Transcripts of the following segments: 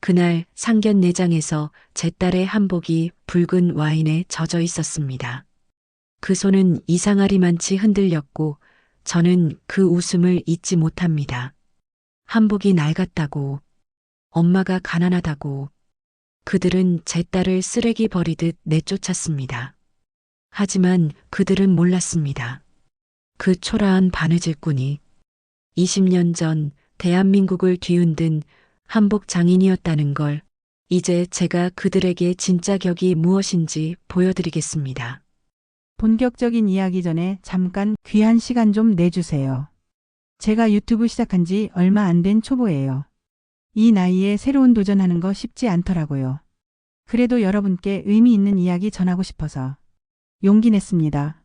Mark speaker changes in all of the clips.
Speaker 1: 그날 상견례장에서 제 딸의 한복이 붉은 와인에 젖어 있었습니다. 그 손은 이상하리만치 흔들렸고 저는 그 웃음을 잊지 못합니다. 한복이 낡았다고, 엄마가 가난하다고, 그들은 제 딸을 쓰레기 버리듯 내쫓았습니다. 하지만 그들은 몰랐습니다. 그 초라한 바느질꾼이 20년 전 대한민국을 뒤흔든 한복 장인이었다는 걸 이제 제가 그들에게 진짜 격이 무엇인지 보여드리겠습니다.
Speaker 2: 본격적인 이야기 전에 잠깐 귀한 시간 좀 내주세요. 제가 유튜브 시작한 지 얼마 안 된 초보예요. 이 나이에 새로운 도전하는 거 쉽지 않더라고요. 그래도 여러분께 의미 있는 이야기 전하고 싶어서 용기 냈습니다.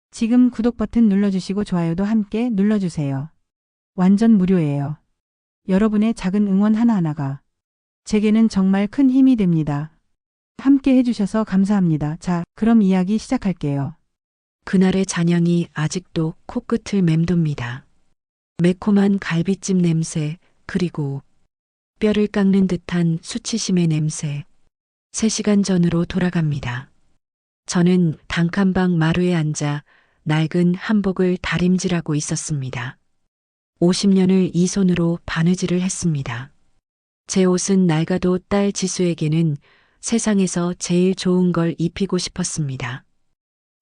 Speaker 2: 지금 구독 버튼 눌러주시고 좋아요도 함께 눌러주세요. 완전 무료예요. 여러분의 작은 응원 하나하나가 제게는 정말 큰 힘이 됩니다. 함께 해주셔서 감사합니다. 자, 그럼 이야기 시작할게요.
Speaker 1: 그날의 잔향이 아직도 코끝을 맴돕니다. 매콤한 갈비찜 냄새, 그리고 뼈를 깎는 듯한 수치심의 냄새. 3시간 전으로 돌아갑니다. 저는 단칸방 마루에 앉아 낡은 한복을 다림질하고 있었습니다. 50년을 이 손으로 바느질을 했습니다. 제 옷은 낡아도 딸 지수에게는 세상에서 제일 좋은 걸 입히고 싶었습니다.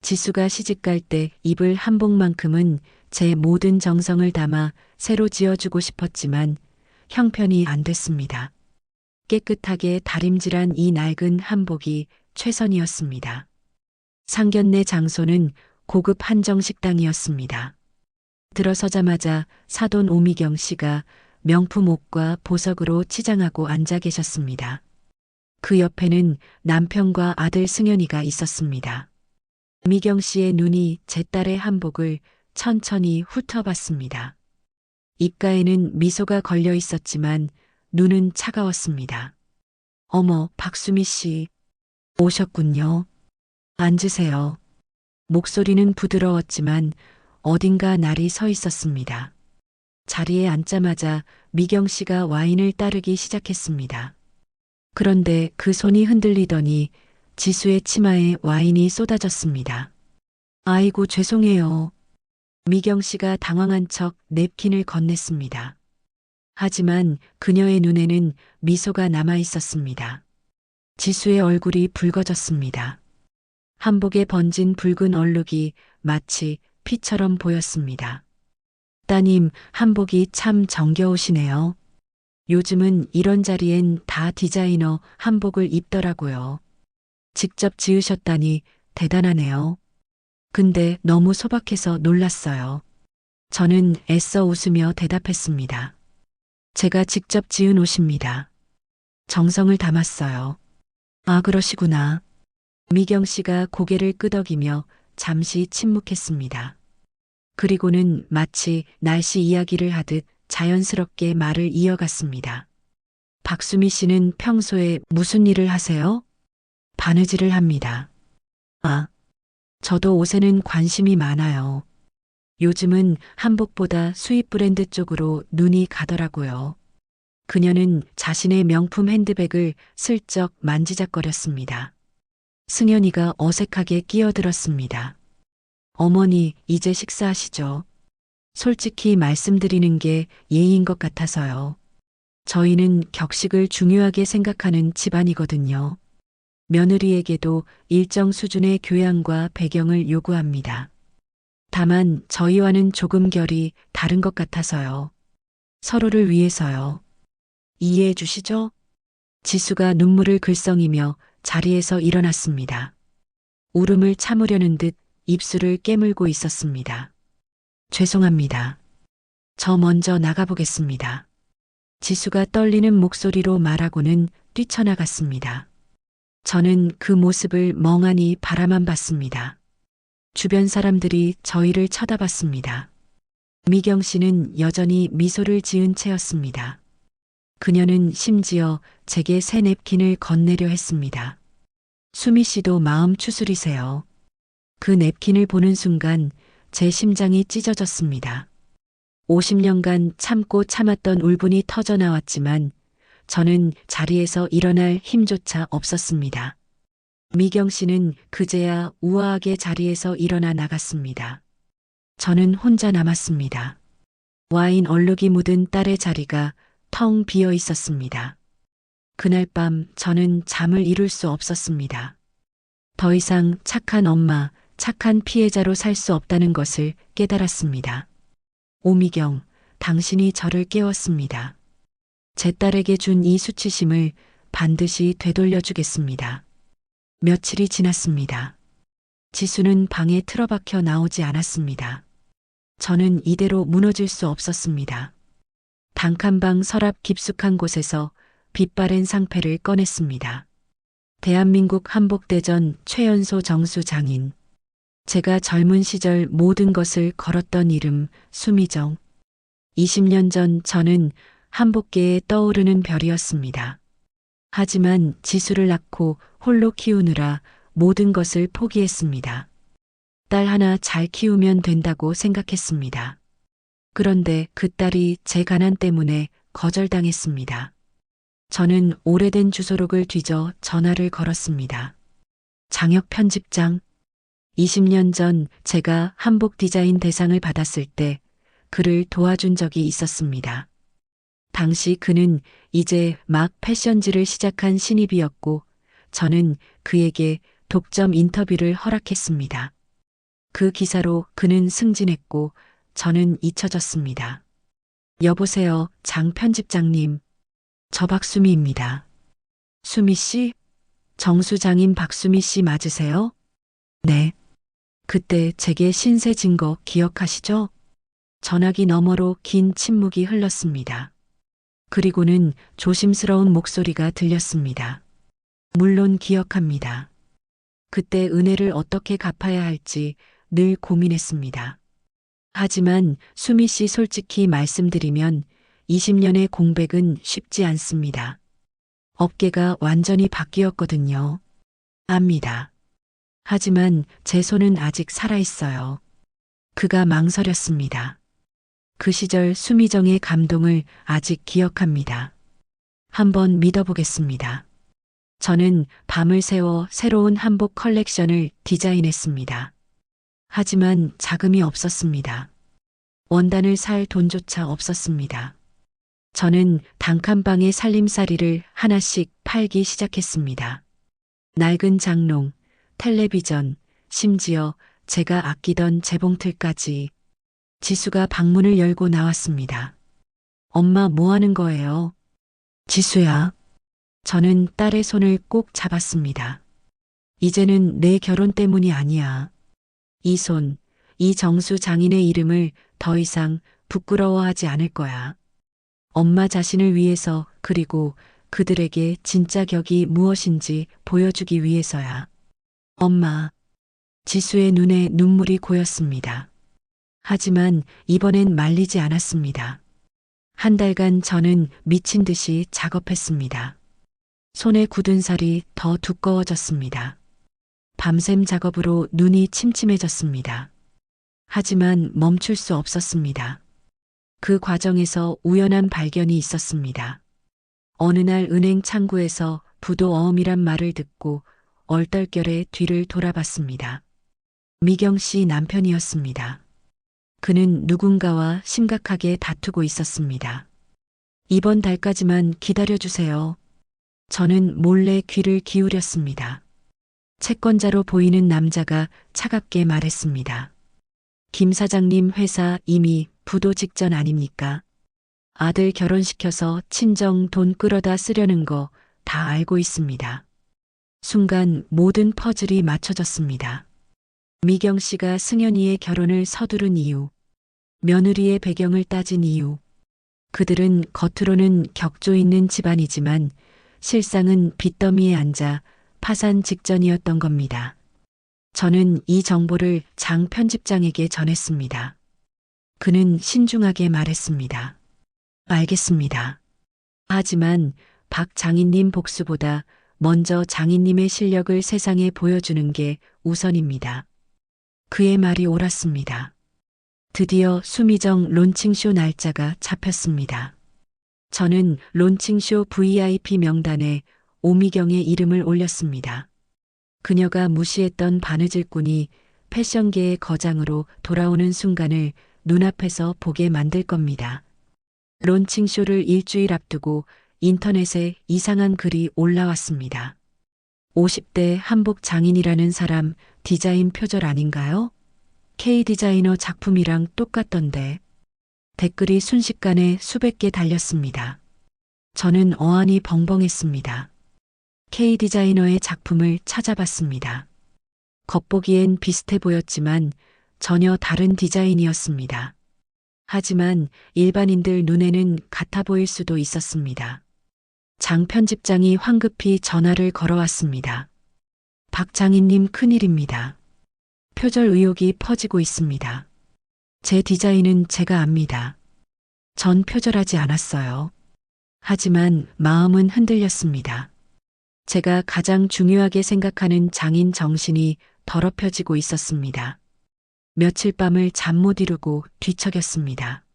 Speaker 1: 지수가 시집갈 때 입을 한복만큼은 제 모든 정성을 담아 새로 지어주고 싶었지만 형편이 안 됐습니다. 깨끗하게 다림질한 이 낡은 한복이 최선이었습니다. 상견례 장소는 고급 한정식당이었습니다. 들어서자마자 사돈 오미경 씨가 명품 옷과 보석으로 치장하고 앉아 계셨습니다. 그 옆에는 남편과 아들 승현이가 있었습니다. 미경 씨의 눈이 제 딸의 한복을 천천히 훑어봤습니다. 입가에는 미소가 걸려 있었지만 눈은 차가웠습니다. 어머, 박수미 씨. 오셨군요. 앉으세요. 목소리는 부드러웠지만 어딘가 날이 서 있었습니다. 자리에 앉자마자 미경 씨가 와인을 따르기 시작했습니다. 그런데 그 손이 흔들리더니 지수의 치마에 와인이 쏟아졌습니다. 아이고, 죄송해요. 미경 씨가 당황한 척 냅킨을 건넸습니다. 하지만 그녀의 눈에는 미소가 남아 있었습니다. 지수의 얼굴이 붉어졌습니다. 한복에 번진 붉은 얼룩이 마치 피처럼 보였습니다. 따님, 한복이 참 정겨우시네요. 요즘은 이런 자리엔 다 디자이너 한복을 입더라고요. 직접 지으셨다니 대단하네요. 근데 너무 소박해서 놀랐어요. 저는 애써 웃으며 대답했습니다. 제가 직접 지은 옷입니다. 정성을 담았어요. 아, 그러시구나. 미경 씨가 고개를 끄덕이며 잠시 침묵했습니다. 그리고는 마치 날씨 이야기를 하듯 자연스럽게 말을 이어갔습니다. 박수미 씨는 평소에 무슨 일을 하세요? 바느질을 합니다. 아, 저도 옷에는 관심이 많아요. 요즘은 한복보다 수입 브랜드 쪽으로 눈이 가더라고요. 그녀는 자신의 명품 핸드백을 슬쩍 만지작거렸습니다. 승현이가 어색하게 끼어들었습니다. 어머니, 이제 식사하시죠. 솔직히 말씀드리는 게 예의인 것 같아서요. 저희는 격식을 중요하게 생각하는 집안이거든요. 며느리에게도 일정 수준의 교양과 배경을 요구합니다. 다만 저희와는 조금 결이 다른 것 같아서요. 서로를 위해서요. 이해해 주시죠? 지수가 눈물을 글썽이며 자리에서 일어났습니다. 울음을 참으려는 듯 입술을 깨물고 있었습니다. 죄송합니다. 저 먼저 나가보겠습니다. 지수가 떨리는 목소리로 말하고는 뛰쳐나갔습니다. 저는 그 모습을 멍하니 바라만 봤습니다. 주변 사람들이 저희를 쳐다봤습니다. 미경 씨는 여전히 미소를 지은 채였습니다. 그녀는 심지어 제게 새 냅킨을 건네려 했습니다. 수미 씨도 마음 추스리세요. 그 냅킨을 보는 순간 제 심장이 찢어졌습니다. 50년간 참고 참았던 울분이 터져나왔지만 저는 자리에서 일어날 힘조차 없었습니다. 미경 씨는 그제야 우아하게 자리에서 일어나 나갔습니다. 저는 혼자 남았습니다. 와인 얼룩이 묻은 딸의 자리가 텅 비어 있었습니다. 그날 밤 저는 잠을 이룰 수 없었습니다. 더 이상 착한 엄마, 착한 피해자로 살 수 없다는 것을 깨달았습니다. 오미경, 당신이 저를 깨웠습니다. 제 딸에게 준 이 수치심을 반드시 되돌려 주겠습니다. 며칠이 지났습니다. 지수는 방에 틀어박혀 나오지 않았습니다. 저는 이대로 무너질 수 없었습니다. 단칸방 서랍 깊숙한 곳에서 빛바랜 상패를 꺼냈습니다. 대한민국 한복대전 최연소 정수 장인. 제가 젊은 시절 모든 것을 걸었던 이름 수미정. 20년 전 저는 한복계에 떠오르는 별이었습니다. 하지만 지수를 낳고 홀로 키우느라 모든 것을 포기했습니다. 딸 하나 잘 키우면 된다고 생각했습니다. 그런데 그 딸이 제 가난 때문에 거절당했습니다. 저는 오래된 주소록을 뒤져 전화를 걸었습니다. 장혁 편집장. 20년 전 제가 한복 디자인 대상을 받았을 때 그를 도와준 적이 있었습니다. 당시 그는 이제 막 패션지를 시작한 신입이었고 저는 그에게 독점 인터뷰를 허락했습니다. 그 기사로 그는 승진했고 저는 잊혀졌습니다. 여보세요, 장 편집장님. 저 박수미입니다. 수미 씨? 정수 장인 박수미 씨 맞으세요? 네. 그때 제게 신세 진 거 기억하시죠? 전화기 너머로 긴 침묵이 흘렀습니다. 그리고는 조심스러운 목소리가 들렸습니다. 물론 기억합니다. 그때 은혜를 어떻게 갚아야 할지 늘 고민했습니다. 하지만 수미 씨 솔직히 말씀드리면 20년의 공백은 쉽지 않습니다. 업계가 완전히 바뀌었거든요. 압니다. 하지만 제 손은 아직 살아있어요. 그가 망설였습니다. 그 시절 수미정의 감동을 아직 기억합니다. 한번 믿어보겠습니다. 저는 밤을 새워 새로운 한복 컬렉션을 디자인했습니다. 하지만 자금이 없었습니다. 원단을 살 돈조차 없었습니다. 저는 단칸방의 살림살이를 하나씩 팔기 시작했습니다. 낡은 장롱, 텔레비전, 심지어 제가 아끼던 재봉틀까지. 지수가 방문을 열고 나왔습니다. 엄마 뭐 하는 거예요? 지수야. 저는 딸의 손을 꼭 잡았습니다. 이제는 내 결혼 때문이 아니야. 이 손, 이 정수 장인의 이름을 더 이상 부끄러워하지 않을 거야. 엄마 자신을 위해서 그리고 그들에게 진짜 격이 무엇인지 보여주기 위해서야. 엄마. 지수의 눈에 눈물이 고였습니다. 하지만 이번엔 말리지 않았습니다. 한 달간 저는 미친 듯이 작업했습니다. 손에 굳은 살이 더 두꺼워졌습니다. 밤샘 작업으로 눈이 침침해졌습니다. 하지만 멈출 수 없었습니다. 그 과정에서 우연한 발견이 있었습니다. 어느 날 은행 창구에서 부도 어음이란 말을 듣고 얼떨결에 뒤를 돌아봤습니다. 미경 씨 남편이었습니다. 그는 누군가와 심각하게 다투고 있었습니다. 이번 달까지만 기다려주세요. 저는 몰래 귀를 기울였습니다. 채권자로 보이는 남자가 차갑게 말했습니다. 김 사장님 회사 이미 부도 직전 아닙니까? 아들 결혼시켜서 친정 돈 끌어다 쓰려는 거 다 알고 있습니다. 순간 모든 퍼즐이 맞춰졌습니다. 미경 씨가 승현이의 결혼을 서두른 이유, 며느리의 배경을 따진 이유, 그들은 겉으로는 격조 있는 집안이지만 실상은 빚더미에 앉아 파산 직전이었던 겁니다. 저는 이 정보를 장 편집장에게 전했습니다. 그는 신중하게 말했습니다. 알겠습니다. 하지만 박 장인님 복수보다 먼저 장인님의 실력을 세상에 보여주는 게 우선입니다. 그의 말이 옳았습니다. 드디어 수미정 론칭쇼 날짜가 잡혔습니다. 저는 론칭쇼 VIP 명단에 오미경의 이름을 올렸습니다. 그녀가 무시했던 바느질꾼이 패션계의 거장으로 돌아오는 순간을 눈앞에서 보게 만들 겁니다. 론칭쇼를 일주일 앞두고 인터넷에 이상한 글이 올라왔습니다. 50대 한복 장인이라는 사람 디자인 표절 아닌가요? K 디자이너 작품이랑 똑같던데. 댓글이 순식간에 수백 개 달렸습니다. 저는 어안이 벙벙했습니다. K 디자이너의 작품을 찾아봤습니다. 겉보기엔 비슷해 보였지만 전혀 다른 디자인이었습니다. 하지만 일반인들 눈에는 같아 보일 수도 있었습니다. 장 편집장이 황급히 전화를 걸어왔습니다. 박 장인님 큰일입니다. 표절 의혹이 퍼지고 있습니다. 제 디자인은 제가 압니다. 전 표절하지 않았어요. 하지만 마음은 흔들렸습니다. 제가 가장 중요하게 생각하는 장인 정신이 더럽혀지고 있었습니다. 며칠 밤을 잠 못 이루고 뒤척였습니다.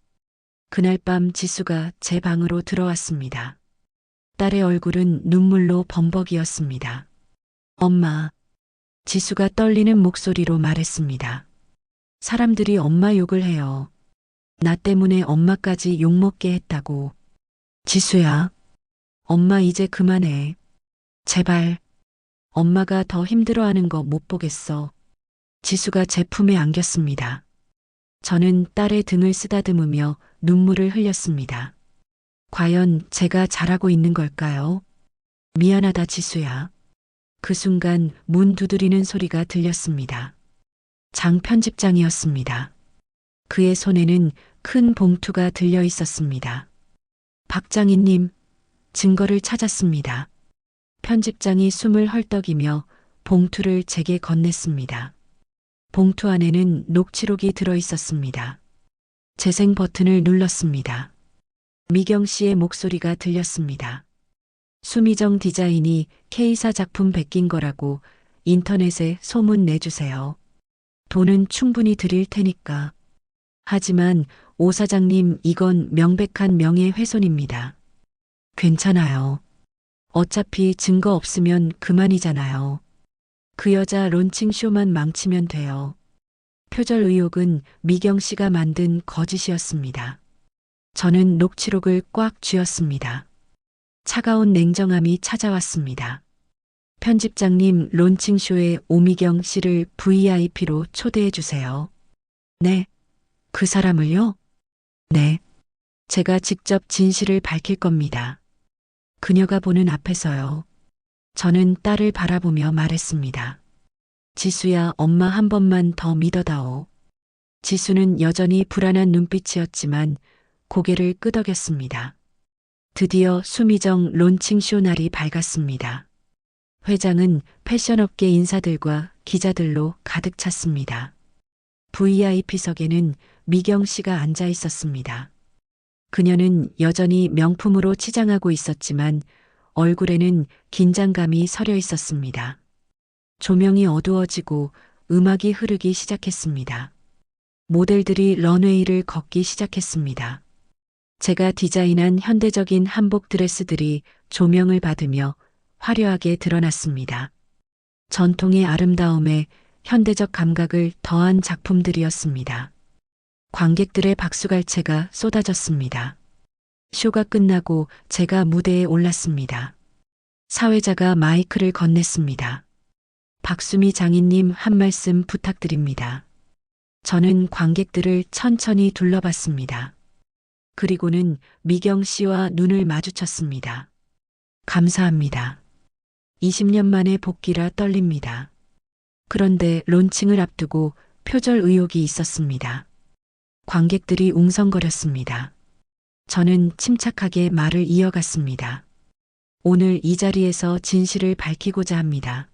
Speaker 1: 그날 밤 지수가 제 방으로 들어왔습니다. 딸의 얼굴은 눈물로 범벅이었습니다. 엄마. 지수가 떨리는 목소리로 말했습니다. 사람들이 엄마 욕을 해요. 나 때문에 엄마까지 욕먹게 했다고. 지수야. 엄마 이제 그만해. 제발. 엄마가 더 힘들어하는 거 못 보겠어. 지수가 제 품에 안겼습니다. 저는 딸의 등을 쓰다듬으며 눈물을 흘렸습니다. 과연 제가 잘하고 있는 걸까요? 미안하다 지수야. 그 순간 문 두드리는 소리가 들렸습니다. 장 편집장이었습니다. 그의 손에는 큰 봉투가 들려 있었습니다. 박장인님, 증거를 찾았습니다. 편집장이 숨을 헐떡이며 봉투를 제게 건넸습니다. 봉투 안에는 녹취록이 들어 있었습니다. 재생 버튼을 눌렀습니다. 미경 씨의 목소리가 들렸습니다. 수미정 디자인이 K사 작품 베낀 거라고 인터넷에 소문 내주세요. 돈은 충분히 드릴 테니까. 하지만 오 사장님 이건 명백한 명예훼손입니다. 괜찮아요. 어차피 증거 없으면 그만이잖아요. 그 여자 론칭쇼만 망치면 돼요. 표절 의혹은 미경 씨가 만든 거짓이었습니다. 저는 녹취록을 꽉 쥐었습니다. 차가운 냉정함이 찾아왔습니다. 편집장님 론칭쇼에 오미경 씨를 VIP로 초대해 주세요. 네. 그 사람을요? 네. 제가 직접 진실을 밝힐 겁니다. 그녀가 보는 앞에서요. 저는 딸을 바라보며 말했습니다. 지수야, 엄마 한 번만 더 믿어다오. 지수는 여전히 불안한 눈빛이었지만 고개를 끄덕였습니다. 드디어 수미정 론칭쇼 날이 밝았습니다. 회장은 패션업계 인사들과 기자들로 가득 찼습니다. VIP석에는 미경 씨가 앉아 있었습니다. 그녀는 여전히 명품으로 치장하고 있었지만 얼굴에는 긴장감이 서려 있었습니다. 조명이 어두워지고 음악이 흐르기 시작했습니다. 모델들이 런웨이를 걷기 시작했습니다. 제가 디자인한 현대적인 한복 드레스들이 조명을 받으며 화려하게 드러났습니다. 전통의 아름다움에 현대적 감각을 더한 작품들이었습니다. 관객들의 박수갈채가 쏟아졌습니다. 쇼가 끝나고 제가 무대에 올랐습니다. 사회자가 마이크를 건넸습니다. 박수미 장인님 한 말씀 부탁드립니다. 저는 관객들을 천천히 둘러봤습니다. 그리고는 미경 씨와 눈을 마주쳤습니다. 감사합니다. 20년 만에 복귀라 떨립니다. 그런데 론칭을 앞두고 표절 의혹이 있었습니다. 관객들이 웅성거렸습니다. 저는 침착하게 말을 이어갔습니다. 오늘 이 자리에서 진실을 밝히고자 합니다.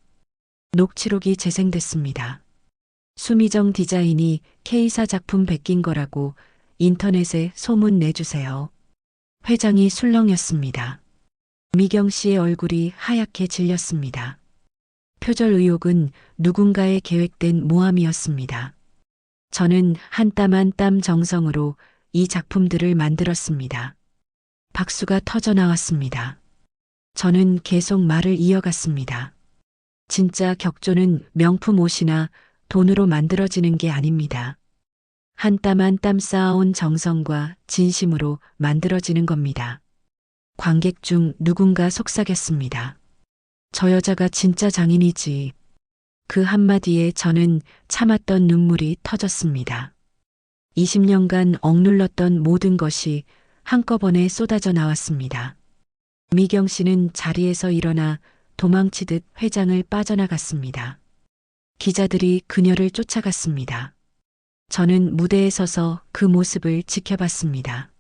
Speaker 1: 녹취록이 재생됐습니다. 수미정 디자인이 K사 작품 베낀 거라고 인터넷에 소문 내주세요. 회장이 술렁였습니다. 미경 씨의 얼굴이 하얗게 질렸습니다. 표절 의혹은 누군가의 계획된 모함이었습니다. 저는 한 땀 한 땀 정성으로 이 작품들을 만들었습니다. 박수가 터져 나왔습니다. 저는 계속 말을 이어갔습니다. 진짜 격조는 명품 옷이나 돈으로 만들어지는 게 아닙니다. 한 땀 한 땀 쌓아온 정성과 진심으로 만들어지는 겁니다. 관객 중 누군가 속삭였습니다. 저 여자가 진짜 장인이지. 그 한마디에 저는 참았던 눈물이 터졌습니다. 20년간 억눌렀던 모든 것이 한꺼번에 쏟아져 나왔습니다. 미경 씨는 자리에서 일어나 도망치듯 회장을 빠져나갔습니다. 기자들이 그녀를 쫓아갔습니다. 저는 무대에 서서 그 모습을 지켜봤습니다.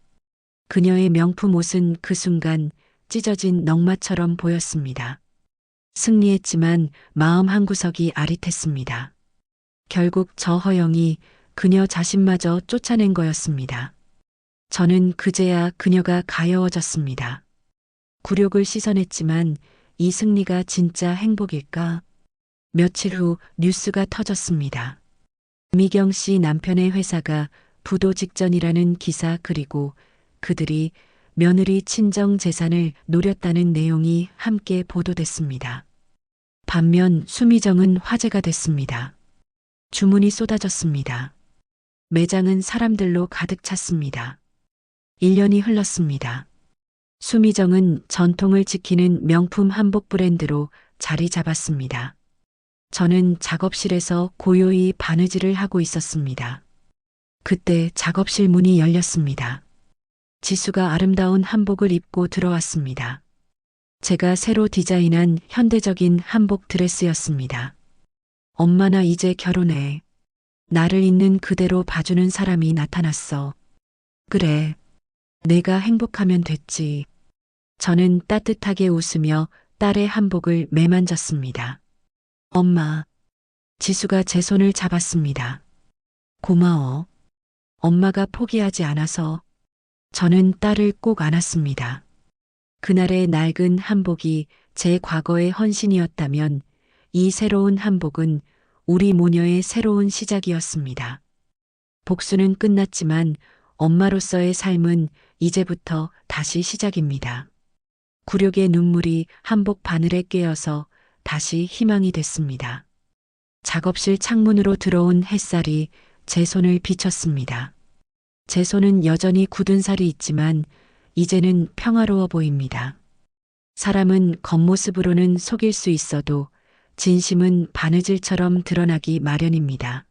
Speaker 1: 그녀의 명품 옷은 그 순간 찢어진 넝마처럼 보였습니다. 승리했지만 마음 한구석이 아릿했습니다. 결국 저 허영이 그녀 자신마저 쫓아낸 거였습니다. 저는 그제야 그녀가 가여워졌습니다. 굴욕을 씻어냈지만 이 승리가 진짜 행복일까? 며칠 후 뉴스가 터졌습니다. 미경 씨 남편의 회사가 부도 직전이라는 기사, 그리고 그들이 며느리 친정 재산을 노렸다는 내용이 함께 보도됐습니다. 반면 수미정은 화제가 됐습니다. 주문이 쏟아졌습니다. 매장은 사람들로 가득 찼습니다. 1년이 흘렀습니다. 수미정은 전통을 지키는 명품 한복 브랜드로 자리 잡았습니다. 저는 작업실에서 고요히 바느질을 하고 있었습니다. 그때 작업실 문이 열렸습니다. 지수가 아름다운 한복을 입고 들어왔습니다. 제가 새로 디자인한 현대적인 한복 드레스였습니다. 엄마, 나 이제 결혼해. 나를 있는 그대로 봐주는 사람이 나타났어. 그래. 내가 행복하면 됐지. 저는 따뜻하게 웃으며 딸의 한복을 매만졌습니다. 엄마. 지수가 제 손을 잡았습니다. 고마워. 엄마가 포기하지 않아서. 저는 딸을 꼭 안았습니다. 그날의 낡은 한복이 제 과거의 헌신이었다면 이 새로운 한복은 우리 모녀의 새로운 시작이었습니다. 복수는 끝났지만 엄마로서의 삶은 이제부터 다시 시작입니다. 굴욕의 눈물이 한복 바늘에 깨어서 다시 희망이 됐습니다. 작업실 창문으로 들어온 햇살이 제 손을 비쳤습니다. 제 손은 여전히 굳은 살이 있지만 이제는 평화로워 보입니다. 사람은 겉모습으로는 속일 수 있어도 진심은 바느질처럼 드러나기 마련입니다.